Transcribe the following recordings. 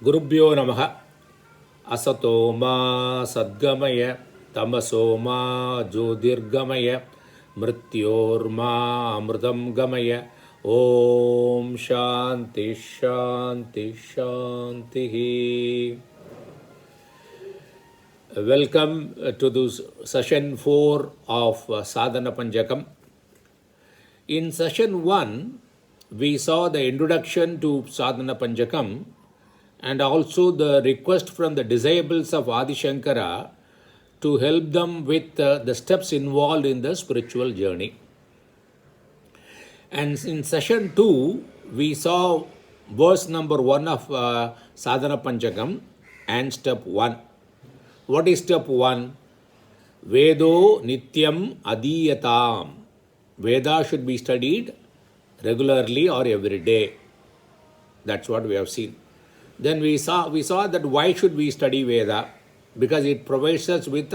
Gurubhyo Namaha. Asato ma sadgamaya tamaso ma jyotirgamaya mrityor ma amritam gamaya. Om Shanti Shanti Shanti. Welcome to this session 4 of Sadhana Panchakam. In session 1, we saw the introduction to Sadhana Panchakam and also the request from the disciples of Adi Shankara to help them with the steps involved in the spiritual journey. And in session 2, we saw verse number 1 of Sadhana Panchakam and step 1. What is step 1? Vedo Nityam Adiyatam. Veda should be studied regularly or every day. That's what we have seen. Then we saw that why should we study Veda? Because it provides us with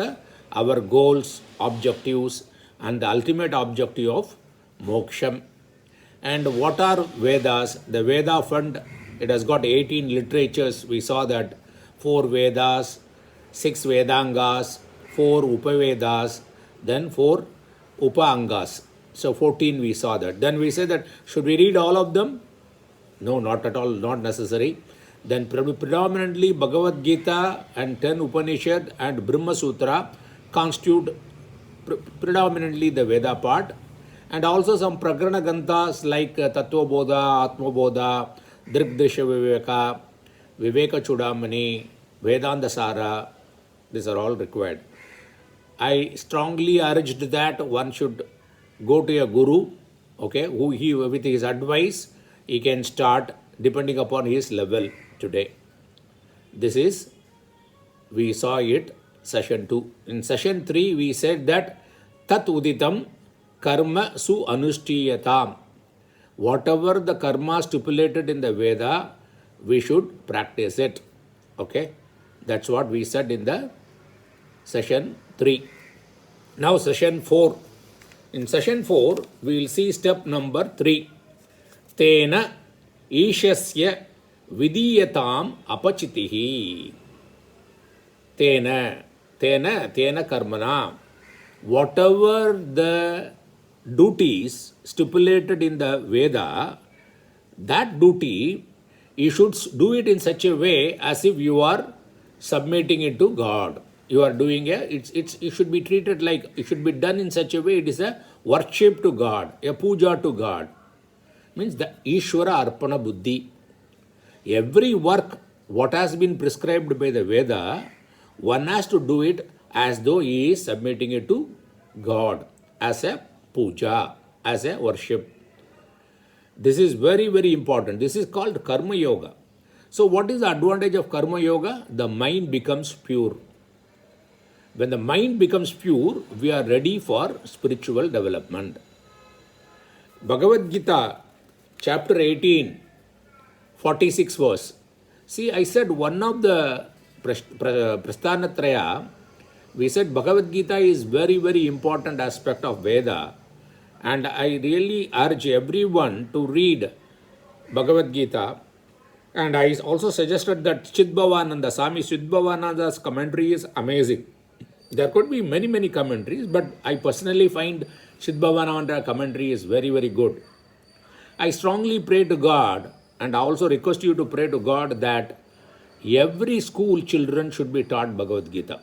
our goals, objectives, and the ultimate objective of moksham. And what are Vedas? The Veda fund, it has got 18 literatures. We saw that 4 Vedas, 6 Vedangas, 4 Upavedas, then 4 Upangas. So 14 we saw that. Then we said that should we read all of them? No, not at all, not necessary. Then predominantly Bhagavad Gita and 10 Upanishad and Brahma Sutra constitute predominantly the Veda part, and also some Prakarana Granthas like Tattva Bodha, Atma Bodha, Drigdesha Viveka, Viveka Chudamani, Vedanta Sara. These are all required. I strongly urged that one should go to a guru, okay, who he with his advice he can start depending upon his level today. This is, we saw it session 2. In session 3 we said that tat uditam karma su anushtiyatam. Whatever the karma stipulated in the Veda, we should practice it. Okay, that's what we said in the session 3. Now session 4. In session 4, we will see step number 3. Tena ishasya vidiyatam apachitihi. Tena karmana. Whatever the duties stipulated in the Veda, that duty, you should do it in such a way as if you are submitting it to God. You are doing it should be treated like, it should be done in such a way, it is a worship to God, a puja to God. Means the Ishvara Arpana Buddhi. Every work, what has been prescribed by the Veda, one has to do it as though he is submitting it to God, as a puja, as a worship. This is very, very important. This is called Karma Yoga. So what is the advantage of Karma Yoga? The mind becomes pure. When the mind becomes pure, we are ready for spiritual development. Bhagavad Gita, chapter 18, 46 verse. See, I said one of the Prasthanatraya, we said Bhagavad Gita is very, very important aspect of Veda. And I really urge everyone to read Bhagavad Gita. And I also suggested that Chidbhavananda, Swami Chidbhavananda's commentary is amazing. There could be many, many commentaries, but I personally find Chidbhavananda commentary is very, very good. I strongly pray to God, and I also request you to pray to God that every school children should be taught Bhagavad Gita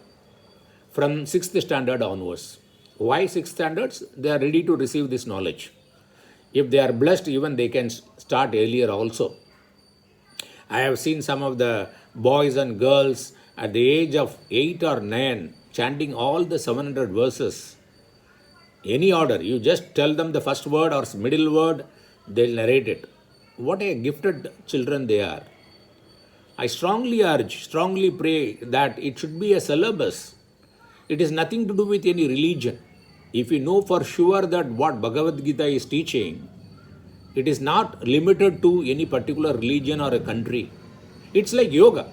from 6th standard onwards. Why 6th standards? They are ready to receive this knowledge. If they are blessed, even they can start earlier also. I have seen some of the boys and girls at the age of 8 or 9 chanting all the 700 verses. Any order, you just tell them the first word or middle word, they'll narrate it. What a gifted children they are. I strongly urge, strongly pray that it should be a syllabus. It is nothing to do with any religion. If you know for sure that what Bhagavad Gita is teaching, it is not limited to any particular religion or a country. It's like yoga.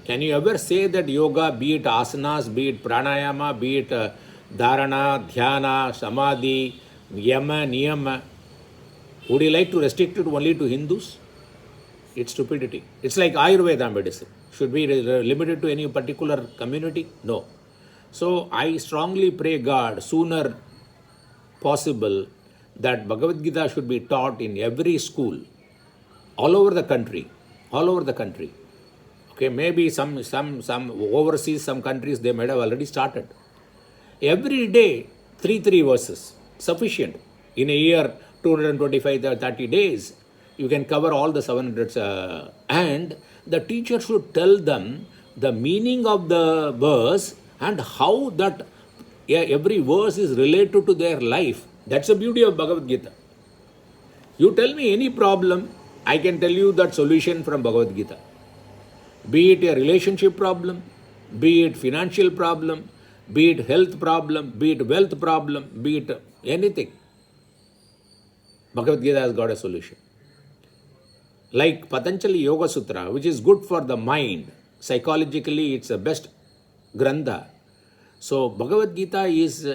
Can you ever say that yoga, be it asanas, be it pranayama, be it dharana, dhyana, samadhi, yama, niyama, would you like to restrict it only to Hindus? It's stupidity. It's like Ayurveda medicine. Should be limited to any particular community? No. So I strongly pray God sooner possible that Bhagavad Gita should be taught in every school, all over the country, all over the country. Okay, maybe some overseas, some countries they might have already started. Every day, three verses, sufficient. In a year, 225, 30 days, you can cover all the 700. And the teacher should tell them the meaning of the verse and how that every verse is related to their life. That's the beauty of Bhagavad Gita. You tell me any problem, I can tell you that solution from Bhagavad Gita. Be it a relationship problem, be it financial problem, be it health problem, be it wealth problem, be it anything. Bhagavad Gita has got a solution. Like Patanjali Yoga Sutra, which is good for the mind. Psychologically, it's the best grantha. So Bhagavad Gita is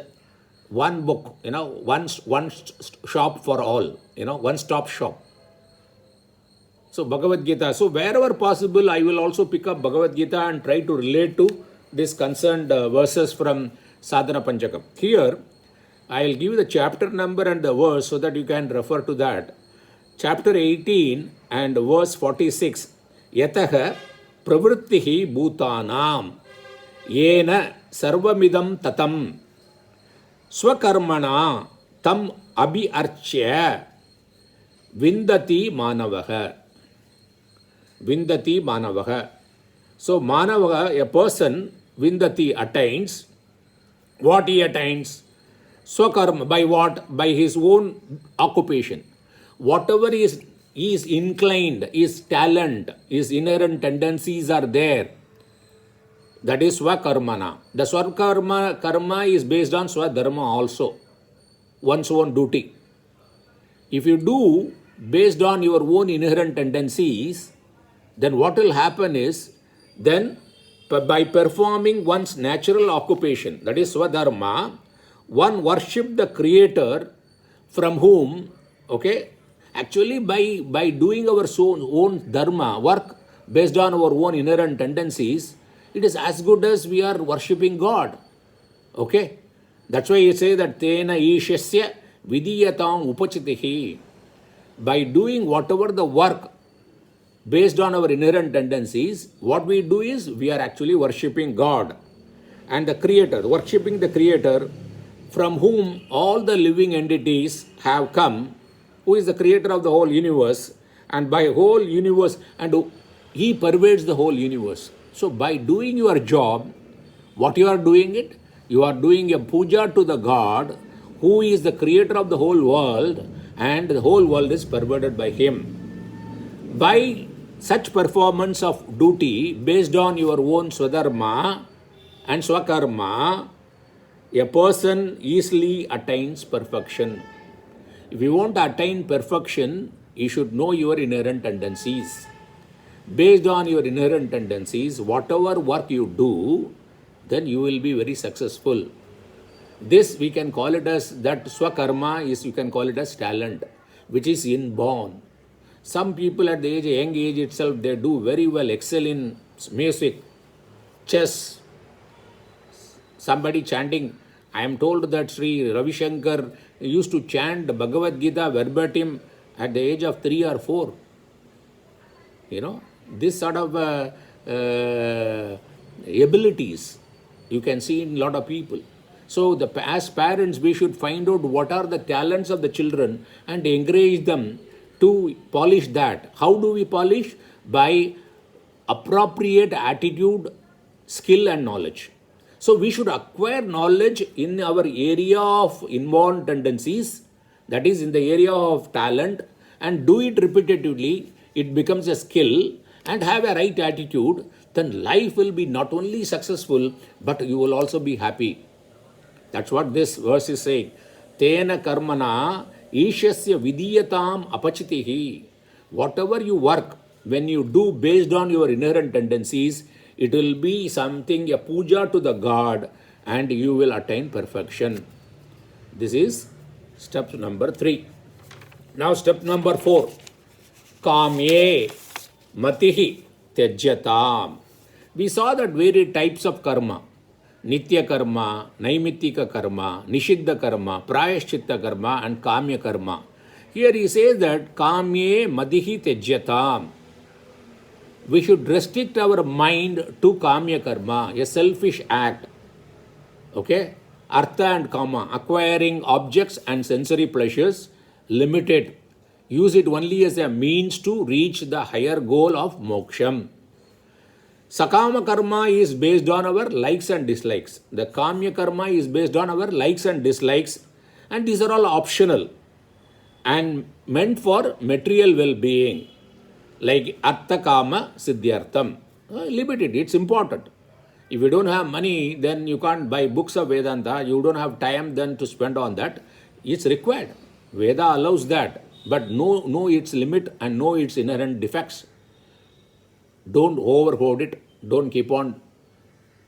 one book, one shop for all, one-stop shop. So Bhagavad Gita. So wherever possible, I will also pick up Bhagavad Gita and try to relate to this concerned verses from Sadhana Panchakam. Here, I will give you the chapter number and the verse so that you can refer to that. Chapter 18 and verse 46. Yataha pravrittihi bhutanam yena sarvamidam tatam swakarmana tam abhiarchya vindati manavaha. Vindati manavaha. So manavaha, a person, vindati, attains. What he attains? Swakarma. By what? By his own occupation. Whatever he is inclined, his talent, his inherent tendencies are there. That is swakarmana. The karma is based on swadharma also. One's own duty. If you do based on your own inherent tendencies, then what will happen is, then by performing one's natural occupation, that is swadharma, one worship the Creator from whom, actually by doing our own dharma, work based on our own inherent tendencies, it is as good as we are worshipping God. Okay? That's why you say that tena ishasya vidiyatam upachitihi. By doing whatever the work based on our inherent tendencies, what we do is we are actually worshipping God and the Creator, worshipping the Creator from whom all the living entities have come, who is the Creator of the whole universe, and by whole universe, and He pervades the whole universe. So by doing your job, what you are doing it? You are doing a puja to the God who is the Creator of the whole world, and the whole world is pervaded by Him. By such performance of duty based on your own swadharma and swakarma, a person easily attains perfection. If you want to attain perfection, you should know your inherent tendencies. Based on your inherent tendencies, whatever work you do, then you will be very successful. This we can call it as, that swakarma is, you can call it as talent, which is inborn. Some people at the young age itself, they do very well, excel in music, chess. Somebody chanting. I am told that Sri Ravi Shankar used to chant Bhagavad Gita verbatim at the age of 3 or 4. This sort of abilities you can see in a lot of people. So as parents, we should find out what are the talents of the children and encourage them to polish that. How do we polish? By appropriate attitude, skill and knowledge. So we should acquire knowledge in our area of inborn tendencies, that is in the area of talent, and do it repetitively. It becomes a skill, and have a right attitude. Then life will be not only successful, but you will also be happy. That's what this verse is saying. Tena karmana ishasya vidiyatam apachitihi. Whatever you work, when you do based on your inherent tendencies, it will be something, a puja to the God, and you will attain perfection. This is step number 3. Now step number 4. Kamye matihi tyajyatam. We saw that various types of karma. Nitya karma, Naimittika karma, Nishiddha karma, Prayaschitta karma and Kamya karma. Here he says that Kamye Madihi Tejyatam. We should restrict our mind to Kamya karma, a selfish act. Okay? Artha and Kama, acquiring objects and sensory pleasures, limited. Use it only as a means to reach the higher goal of moksham. Sakama karma is based on our likes and dislikes. The Kamya karma is based on our likes and dislikes, and these are all optional and meant for material well-being, like Artha Kama Siddhyartham. Limit it, it's important. If you don't have money, then you can't buy books of Vedanta. You don't have time then to spend on that. It's required. Veda allows that, but know its limit and know its inherent defects. Don't overhoard it. Don't keep on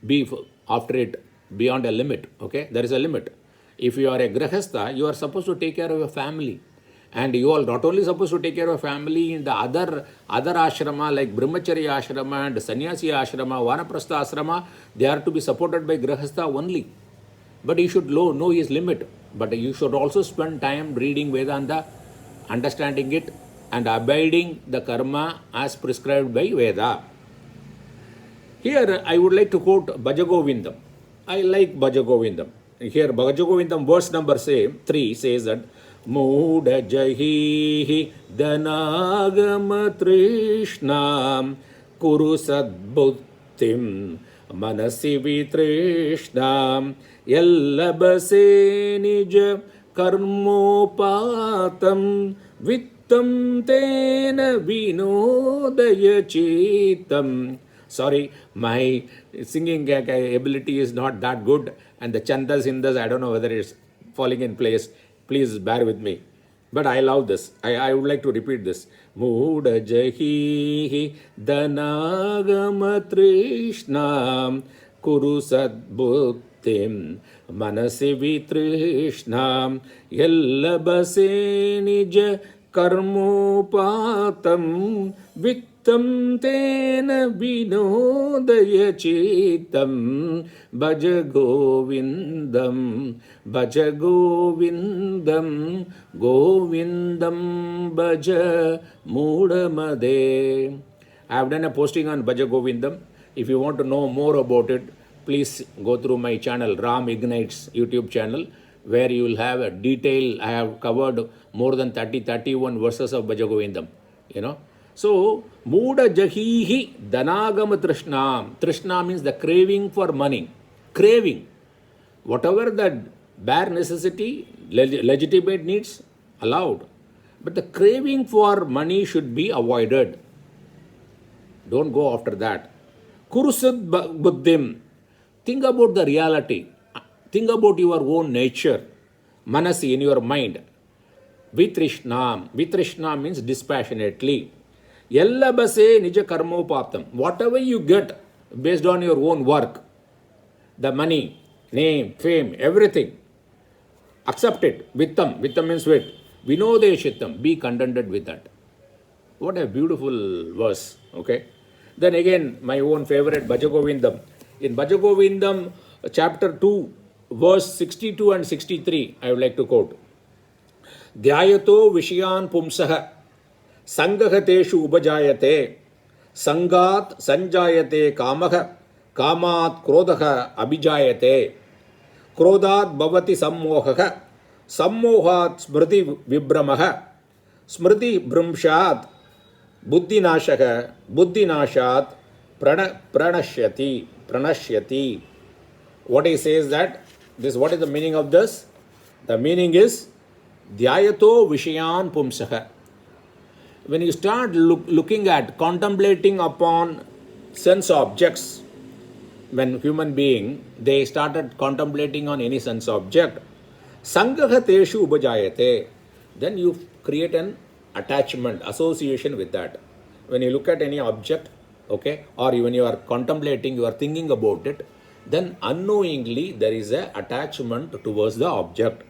be after it beyond a limit. Okay, there is a limit. If you are a grahastha, you are supposed to take care of your family, and you are not only supposed to take care of family in the other ashrama like brahmacharya ashrama and sannyasi ashrama, vanaprastha ashrama. They are to be supported by grahastha only. But you should know his limit. But you should also spend time reading Vedanta, understanding it, and abiding the karma as prescribed by Veda. Here I would like to quote Bhajagovindam. I like Bhajagovindam. Here Bhajagovindam verse number 3 says that Muda Jahihi Danagama Trishnam Kuru Sadbhuttim Manasi Vitrishnam Yallabase Nija Karmopatam Vittam Tena Vinodaya Chitam. Sorry, my singing ability is not that good, and the chandas, hindas, I don't know whether it's falling in place. Please bear with me. But I love this. I would like to repeat this. Muda Jahihi Danagama Trishnam Kuru Sadbhuttim Manasi Vitrishnam Yallabase Nija Karmopatam Vittam Tena Vinodaya Chitam Bhaja Govindam Bhaja Govindam Govindam Bhaja Mudamade. I have done a posting on Bhaja Govindam. If you want to know more about it, please go through my channel, Ram Ignites YouTube channel, where you will have a detail. I have covered more than 31 verses of Bhaja Govindam, So, Muda Jahihi Danagama Trishnam. Trishna means the craving for money. Craving. Whatever the bare necessity, legitimate needs, allowed. But the craving for money should be avoided. Don't go after that. Kurusad Buddhim. Think about the reality. Think about your own nature. Manasi, in your mind. Vitrishnam. Vitrishna means dispassionately. Yallabase nija karmopaptam. Whatever you get based on your own work, the money, name, fame, everything, accept it. Vittam. Vittam means with. Vinodeshittam. Be contented with that. What a beautiful verse. Okay. Then again, my own favorite, Bhajagovindam. In Bhajagovindam, chapter 2, verse 62 and 63, I would like to quote. Dhyayato Vishayan Pumsaha Sangahateshu Ubajayate Sangat Sanjayate Kamaha Kamat Krodaha Abhijayate Krodat Bhavati Sammohaha Sammohat Smriti Vibramaha Smriti Brumshat Buddhinashaha Buddhinashat Pranashyati. What he says that, what is the meaning of this? The meaning is Dhyayato Vishayan Pumsaha. When you start looking at, contemplating upon sense objects, when human being, they started contemplating on any sense object, Sangahateshu Ubajayate, then you create an attachment, association with that. When you look at any object, okay, or when you are contemplating, you are thinking about it, then unknowingly there is a attachment towards the object.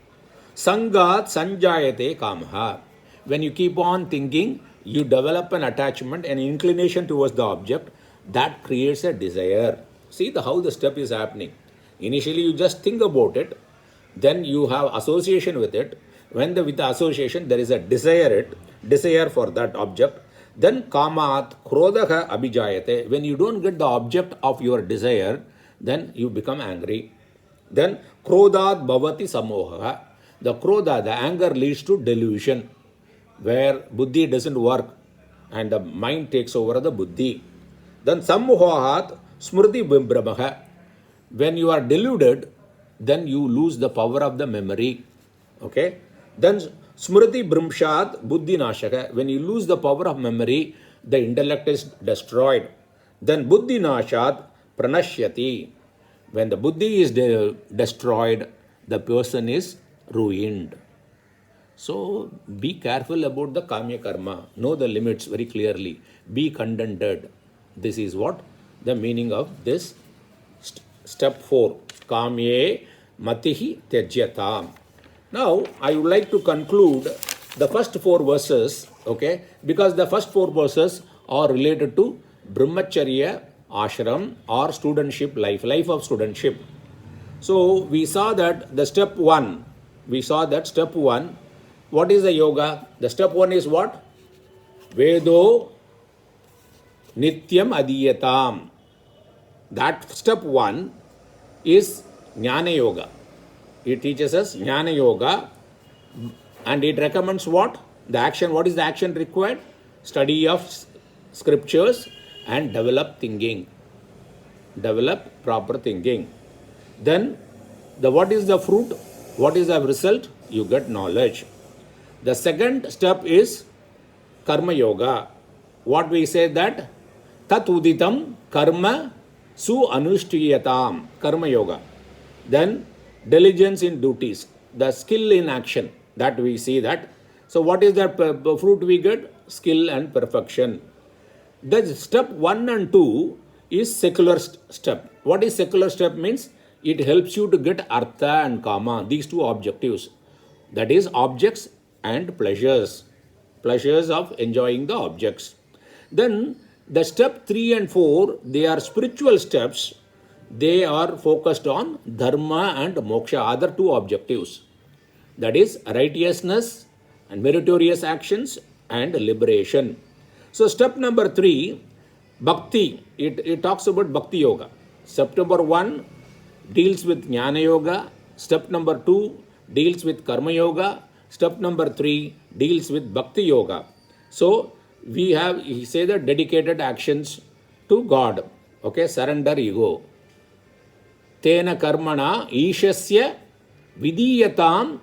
Sangat Sanjayate Kamaha. When you keep on thinking, you develop an attachment, an inclination towards the object that creates a desire. See how the step is happening. Initially, you just think about it, then you have association with it. When with the association, there is a desire for that object. Then kamat krodha abhijayate. When you don't get the object of your desire, then you become angry. Then krodhat bhavati samoha. The krodha, the anger leads to delusion, where buddhi doesn't work and the mind takes over the buddhi. Then sammohat smriti brahmaha. When you are deluded, then you lose the power of the memory. Okay? Then smriti brimshat buddhi nashaka. When you lose the power of memory, the intellect is destroyed. Then buddhi nashat pranashyati. When the buddhi is destroyed, the person is ruined. So be careful about the kamya karma. Know the limits very clearly. Be contented. This is what the meaning of this step 4. Kamye matihi tyajyatam. Now, I would like to conclude the first 4 verses, okay, because the first 4 verses are related to brahmacharya, ashram, or studentship life of studentship. So, we saw that step 1, what is the yoga? The step 1 is what? Vedo nityam adiyatam. That step 1 is Jnana Yoga. It teaches us Jnana Yoga and it recommends what? The action. What is the action required? Study of scriptures and develop thinking. Develop proper thinking. Then, what is the fruit? What is the result? You get knowledge. The second step is Karma Yoga. What we say that? Tat uditam karma su anushtiyatam. Karma Yoga. Then diligence in duties, the skill in action, that we see that. So what is that fruit we get? Skill and perfection. The step 1 and 2 is secular step. What is secular step means? It helps you to get artha and kama, these 2 objectives. That is objects and pleasures. Pleasures of enjoying the objects. Then the step 3 and 4, they are spiritual steps. They are focused on dharma and moksha, other 2 objectives. That is righteousness and meritorious actions and liberation. So step number 3, bhakti, it talks about bhakti yoga. Step number 1 deals with jnana yoga. Step number 2 deals with karma yoga. Step number 3 deals with bhakti yoga. So he say that dedicated actions to God. Okay, surrender ego. Tena karmana ishasya vidiyatam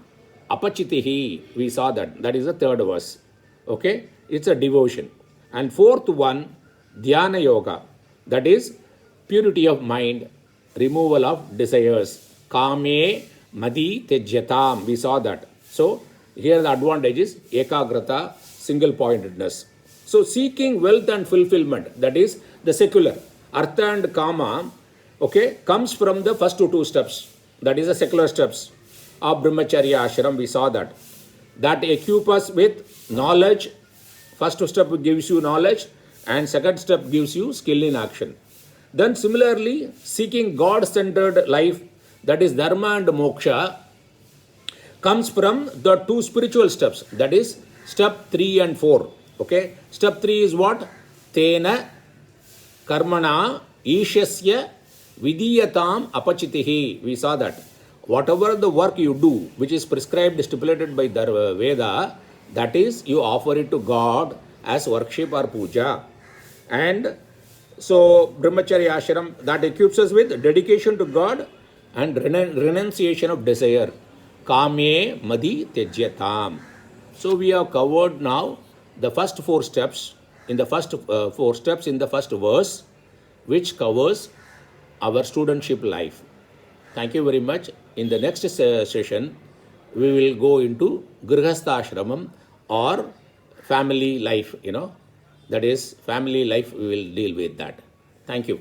apachitihi. We saw that. That is the 3rd verse. Okay, it's a devotion. And 4th one, dhyana yoga. That is purity of mind, removal of desires. Kame madi tejyatam. We saw that. So here the advantage is ekagrata, single pointedness. So seeking wealth and fulfillment, that is the secular. Artha and kama, okay, comes from the first 2 steps. That is the secular steps of brahmacharya ashram. We saw that. That equip us with knowledge. First step gives you knowledge and second step gives you skill in action. Then similarly, seeking God-centered life, that is dharma and moksha, comes from the 2 spiritual steps. That is step 3 and 4. Okay. Step 3 is what? Tena karmana ishasya vidiyatam apachitihi. We saw that. Whatever the work you do, which is prescribed, stipulated by the Veda, that is, you offer it to God as worship or puja. And so, brahmacharya ashram, that equips us with dedication to God and renunciation of desire. Kame madi tejyatam. So, we have covered now the first 4 steps in the first 4 steps in the first verse, which covers our studentship life. Thank you very much. In the next session, we will go into Grihastha Ashramam or family life, that is family life, we will deal with that. Thank you.